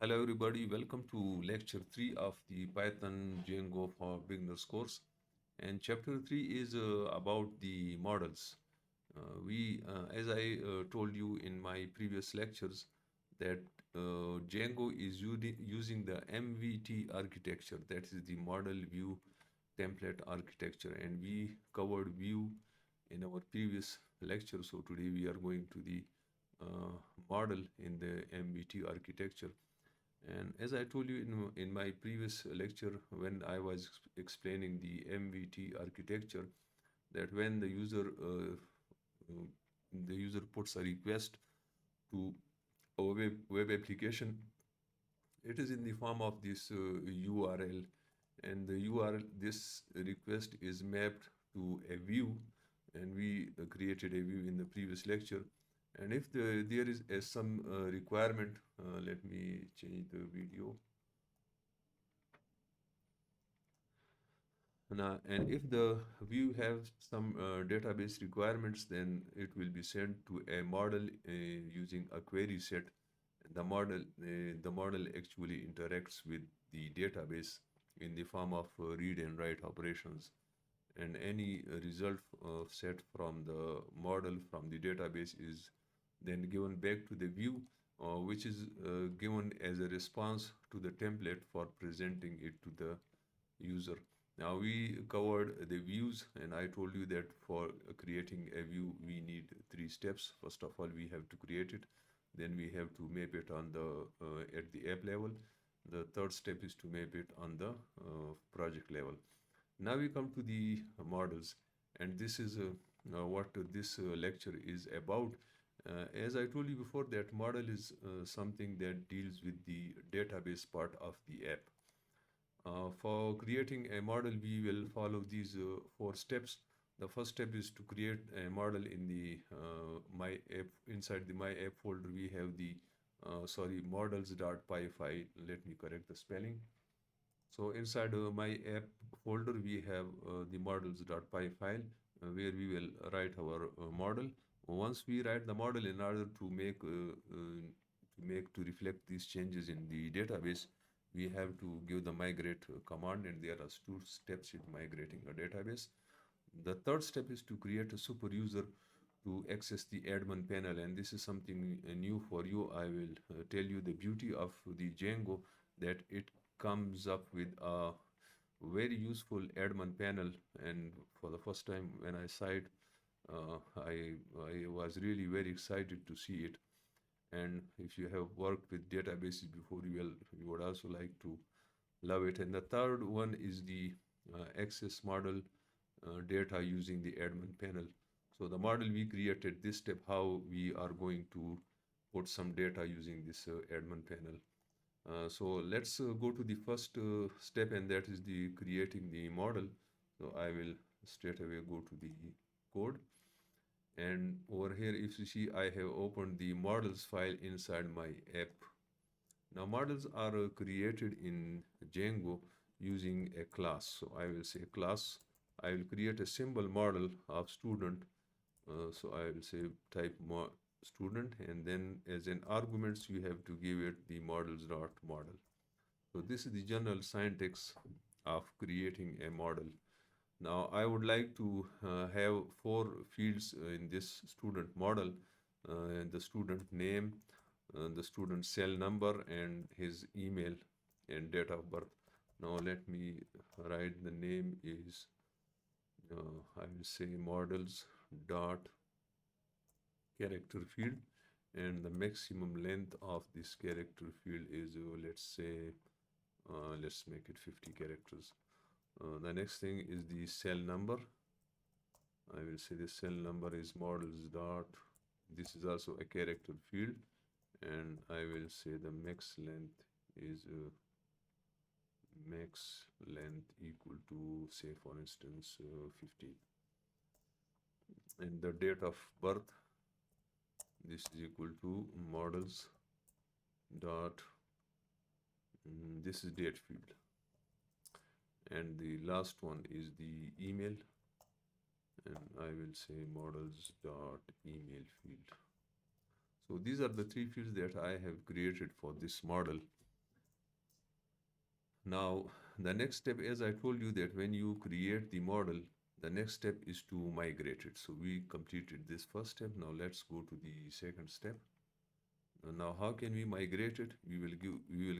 Hello everybody, welcome to lecture 3 of the Python Django for Beginners course. And chapter 3 is about the models. As I told you in my previous lectures, that Django is using the MVT architecture, that is the model view template architecture, and we covered view in our previous lecture. So today we are going to the uh, model in the MVT architecture. And as I told you in my previous lecture, when I was explaining the MVT architecture, that when uh, the user puts a request to a web application, it is in the form of this URL, and the URL, this request is mapped to a view, and we created a view in the previous lecture. And if there is some requirement, let me change the video. And if the view has some database requirements, then it will be sent to a model using a query set. The model actually interacts with the database in the form of read and write operations. And any result set from the model from the database is then given back to the view, which is given as a response to the template for presenting it to the user. Now we covered the views, and I told you that for creating a view we need three steps. First of all, we have to create it, then we have to map it on the at the app level. The third step is to map it on the project level. Now we come to the models, and this is what this lecture is about. As I told you before, that model is something that deals with the database part of the app. For creating a model, we will follow these four steps. The first step is to create a model in the my app. Inside the my app folder, we have the models.py file. Let me correct the spelling. So inside my app folder, we have the models.py file where we will write our model. Once we write the model, in order to to reflect these changes in the database, we have to give the migrate command, and there are two steps in migrating a database. The third step is to create a super user to access the admin panel, and this is something new for you. I will tell you the beauty of the Django, that it comes up with a very useful admin panel. And for the first time when I saw it, I was really very excited to see it. And if you have worked with databases before, you would also like to love it. And the third one is the access model data using the admin panel. So the model we created, this step, how we are going to put some data using this admin panel. So let's go to the first step, and that is the creating the model. So I will straight away go to the code, and over here, if you see, I have opened the models file inside my app. Now models are created in Django using a class. So I will say class. I will create a symbol model of student. So I will say type student, and then as an arguments you have to give it the models.model. So this is the general syntax of creating a model. Now I would like to have four fields in this student model: the student name, the student cell number, and his email and date of birth. Now let me write the name is, I will say models dot character field, and the maximum length of this character field is let's make it 50 characters. The next thing is the cell number. I will say the cell number is models dot, this is also a character field, and I will say the max length is max length equal to, say for instance, 50. And the date of birth, this is equal to models dot, this is date field, and the last one is the email, and I will say models dot email field. So these are the three fields that I have created for this model. Now, the next step, as I told you, that when you create the model, the next step is to migrate it. So we completed this first step. Now let's go to the second step. Now, how can we migrate it? We will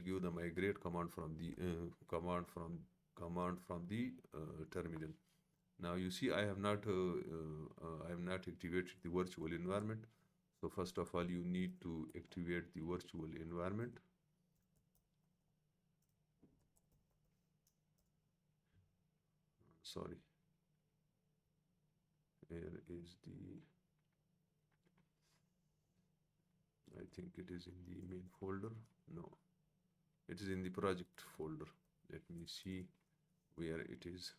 give the migrate command from the command from the terminal. Now you see I have not activated the virtual environment. So first of all, you need to activate the virtual environment. Sorry, here is the, I think it is in the main folder. No, it is in the project folder. Let me see where it is.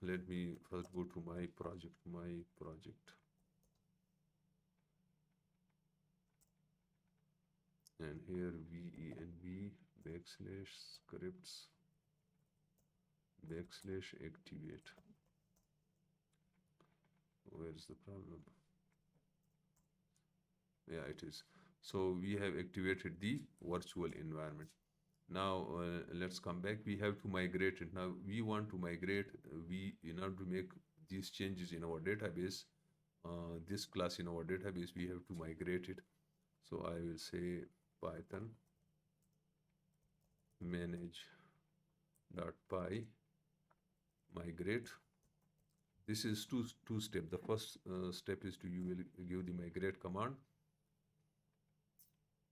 Let me first go to my project, and here venv backslash scripts backslash activate. Where is the problem? Yeah, it is. So we have activated the virtual environment. Now let's come back. We have to migrate it. Now we want to migrate. We in order to make these changes in our database, this class in our database, we have to migrate it. So I will say Python manage.py migrate. This is two step. The first step is to you will give the migrate command,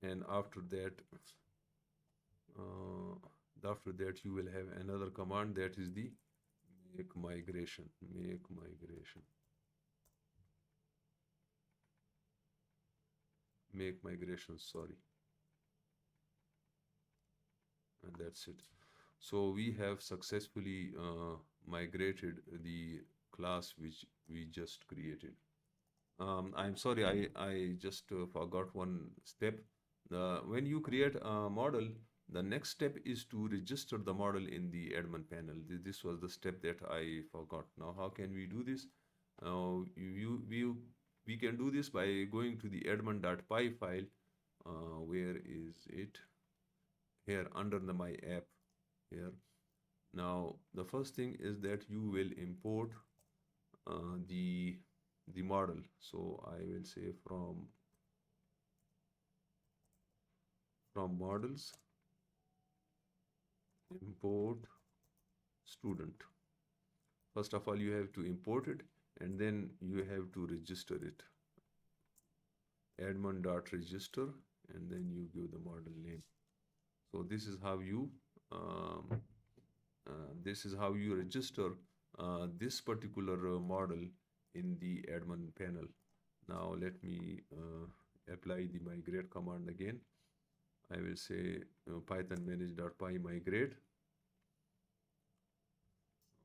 and uh, after that you will have another command, that is the make migration. Make migration. Sorry, and that's it. So we have successfully migrated the class which we just created. I'm sorry, I just forgot one step. When you create a model, the next step is to register the model in the admin panel. This was the step that I forgot. Now, how can we do this? We can do this by going to the admin.py file. Where is it? Here, under my app here. Now, the first thing is that you will import the model. So I will say from models, import student. First of all, you have to import it, and then you have to register it. Admin.register, and then you give the model name. So um, this is how you register this particular model in the admin panel. Now let me apply the migrate command again. I will say python manage.py migrate.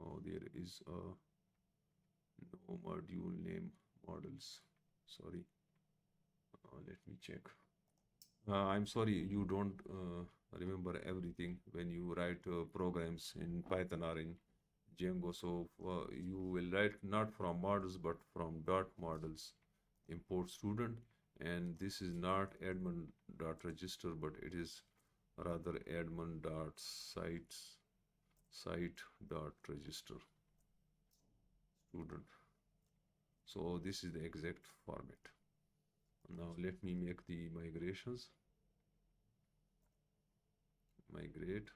Oh, there is no module name models. Sorry. Let me check. I'm sorry, you don't remember everything when you write programs in Python or in Django. So you will write not from models but from dot models import student, and this is not admin dot register, but it is rather admin dot site dot register student. So this is the exact format. Now let me make the migrations. Migrate,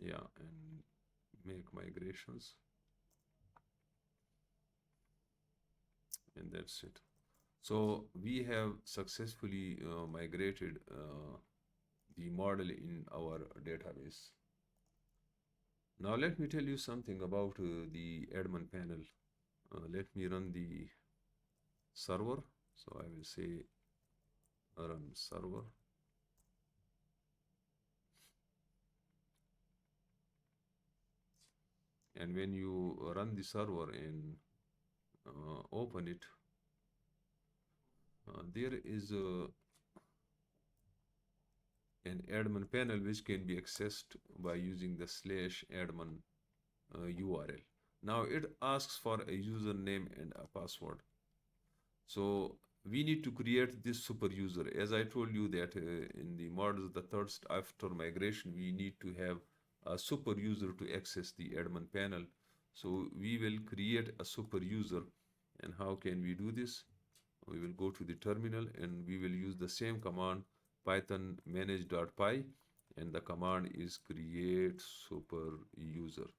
yeah, and make migrations, and that's it. So we have successfully migrated the model in our database. Now let me tell you something about the admin panel. Let me run the server. So I will say run server. And when you run the server and open it, there is an admin panel which can be accessed by using the /admin URL. Now it asks for a username and a password. So we need to create this super user. As I told you that in the models, the third after migration, we need to have a super user to access the admin panel. So we will create a super user. And how can we do this? We will go to the terminal and we will use the same command, python manage.py, and the command is create super user.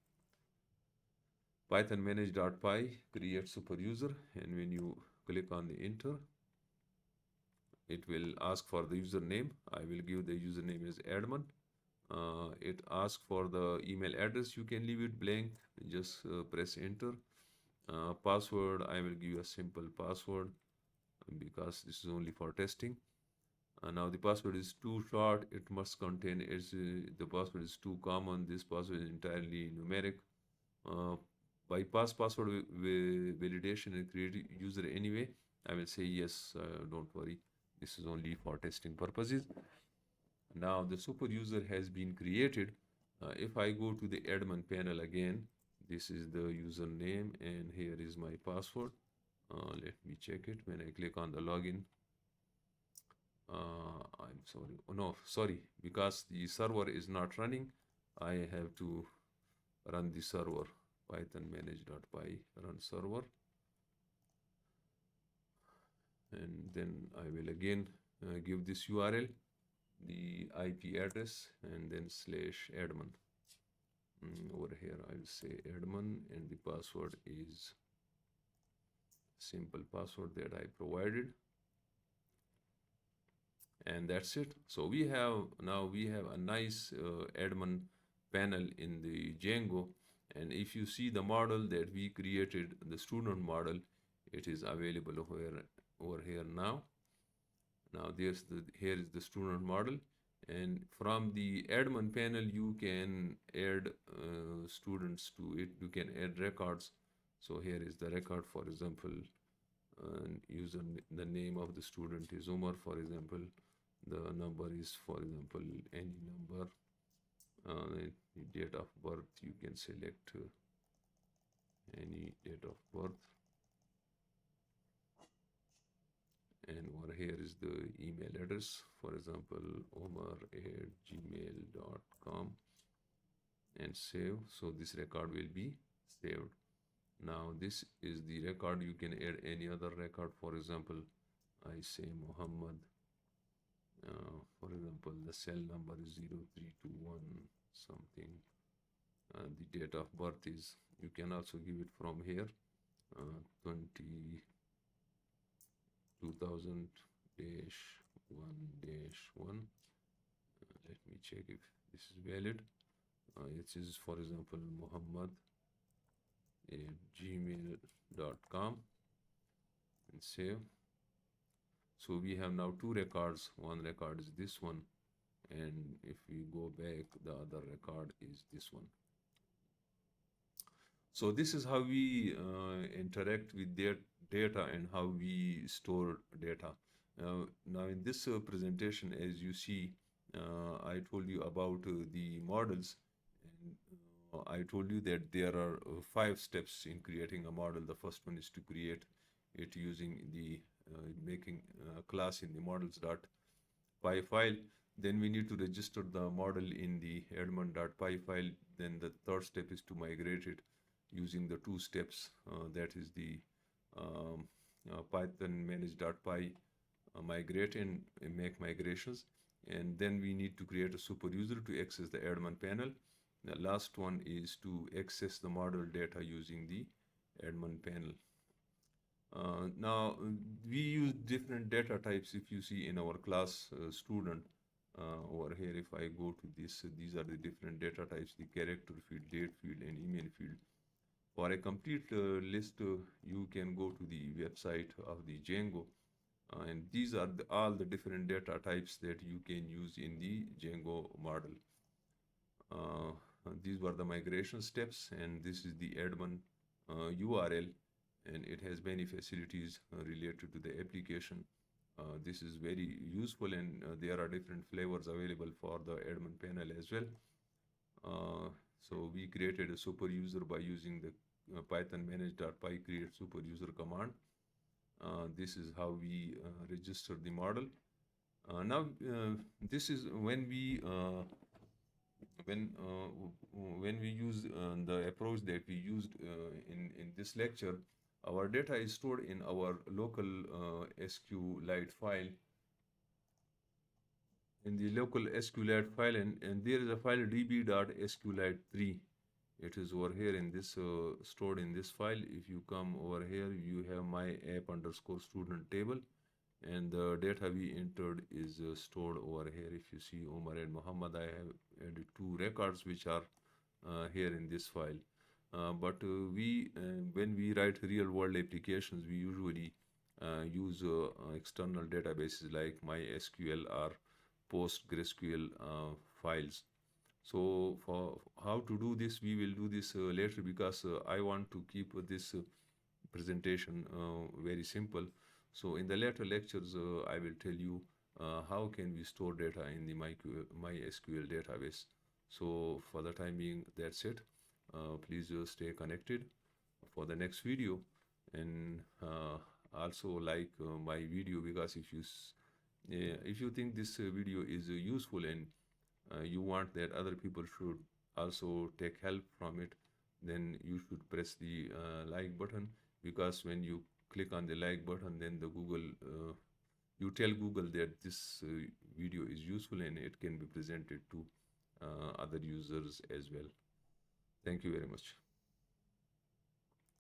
Python manage.py create super user, and when you click on the enter, it will ask for the username. I will give the username as admin. It asks for the email address. You can leave it blank, just press enter. Password, I will give a simple password because this is only for testing. Now the password is too short, it must contain, the password is too common, this password is entirely numeric. Uh, Bypass password validation and create user anyway. I will say yes, don't worry, this is only for testing purposes. Now the super user has been created. If I go to the admin panel again, this is the username and here is my password. Let me check it. When I click on the login, I'm sorry. Oh, no, sorry, because the server is not running, I have to run the server. Python manage.py run server, and then I will again give this URL, the IP address, and then slash admin. Over here I will say admin, and the password is simple password that I provided, and that's it. So we have a nice admin panel in the Django, and if you see the model that we created, the student model, it is available over here now. Now here is the student model, and from the admin panel you can add students to it. You can add records. So here is the record, for example, user, the name of the student is Umar, for example. The number is, for example, any number. The date of birth, you can select any date of birth. And over here is the email address, for example, omar@gmail.com, and save. So this record will be saved. Now this is the record. You can add any other record. For example, I say Muhammad. For example, the cell number is 0321 something. The date of birth is, you can also give it from here, 2000-1-1. Let me check if this is valid. It is, for example, Muhammad at gmail.com, and save. So we have now two records. One record is this one, and if we go back, the other record is this one. So this is how we interact with their data and how we store data. Now in this presentation, as you see, I told you about the models, and I told you that there are 5 steps in creating a model. The first one is to create it using the making a class in the models.py file. Then we need to register the model in the admin.py file. Then the third step is to migrate it using the 2 steps, that is the python manage.py migrate and make migrations. And then we need to create a super user to access the admin panel. The last one is to access the model data using the admin panel. Now we use different data types. If you see in our class student, over here, if I go to this, these are the different data types: the character field, date field, and email field. For a complete list, you can go to the website of the Django, and these are all the different data types that you can use in the Django model. These were the migration steps, and this is the admin URL, and it has many facilities related to the application. This is very useful, and there are different flavors available for the admin panel as well. So we created a super user by using the python manage.py create super user command. This is how we register the model. Now, this is when we use the approach that we used in this lecture. Our data is stored in our local SQLite file, and there is a file db.sqlite3. It is over here in this stored in this file. If you come over here, you have my app underscore student table, and the data we entered is stored over here. If you see Omar and Muhammad, I have added two records which are here in this file. But when we write real world applications, we usually use external databases like MySQL or PostgreSQL files. So for how to do this, we will do this later, because I want to keep this presentation very simple. So in the later lectures, I will tell you how can we store data in the MySQL database. So for the time being, that's it. Please stay connected for the next video, and also like my video, because if you think this video is useful, and you want that other people should also take help from it, then you should press the like button, because when you click on the like button, then the Google you tell Google that this video is useful and it can be presented to other users as well. Thank you very much.